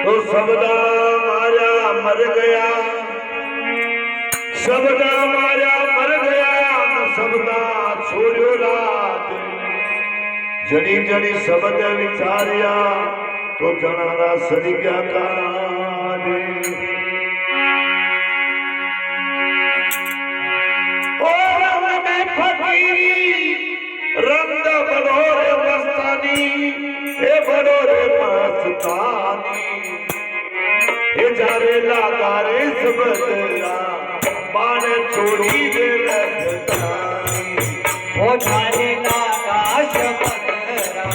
तो सबदा मारा मर गया, सबदा मारा मर गया, न सबदा छोड़ो राज। जड़ी जड़ी शब्द विचारिया तो जनारा सरी गया काज। रंग बड़ोरे मस्तानी, हे बड़ोरे मस्तानी, हे जारे लागा रे सबदरा, बाण छोड़ी दे रखतानी। हो जारे लागा सबदरा,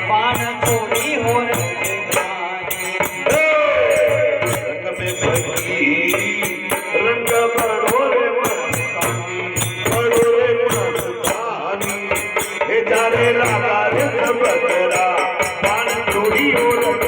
बाण छोड़ी हो रखतानी। रंग में फकीरी, रंग बड़ोरे मस्तानी, बड़ोरे मस्तानी, हे जारे लागा रे सबदरा, बाण छोड़ी हो रखतानी।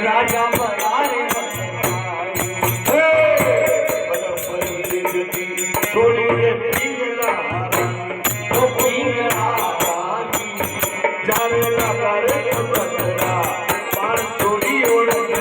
राजा छोड़ी रे पिंगला तो पिंगला जाने लगा रे बदरा, बाण छोड़ी ओढ़ के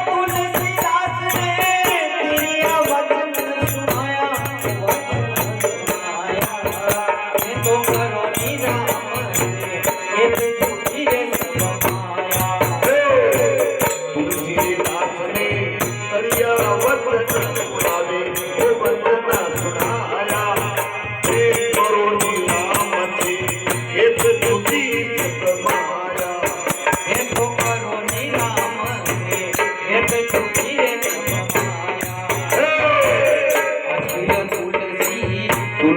तुलसीदास ने तेरिया वचन सुनाया।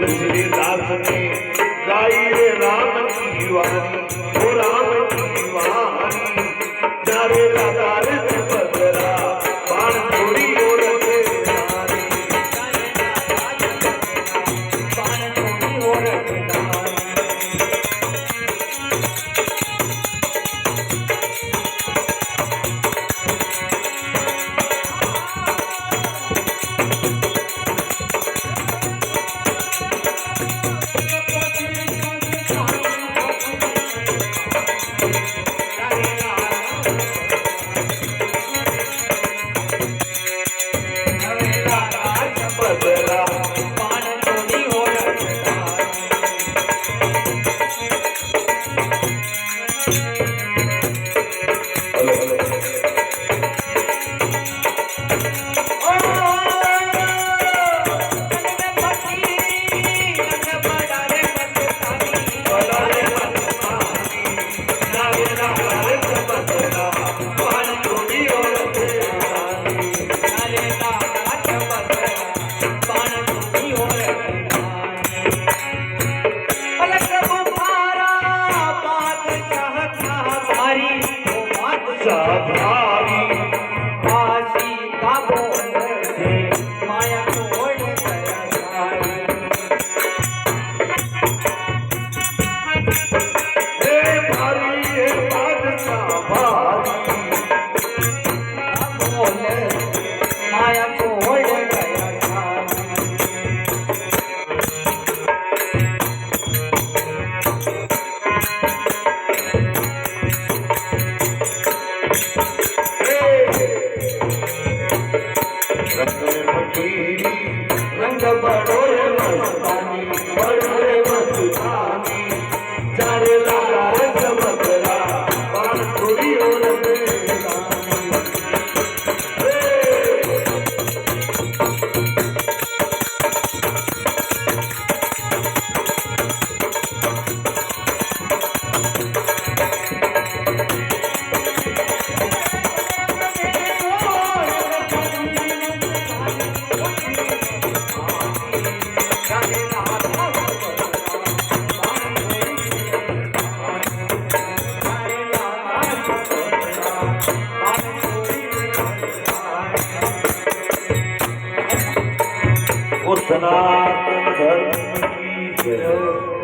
तुलसीदास ने गाई रे राम की वाणी ओ राम की वाणी जारे लादार से बदरा बाण छोड़ी ओढ़ते नारी बाण छोड़ी ओढ़ते नारी बदरा बाण छोड़ी ओढ़ते नारी माया छोड़ गया रंग बड़ोरे मस्तानी बड़ोरे मस्तानी चारे लगा रे बदरा बाण छोड़ी ओढ़ते सनातन धर्म की जय।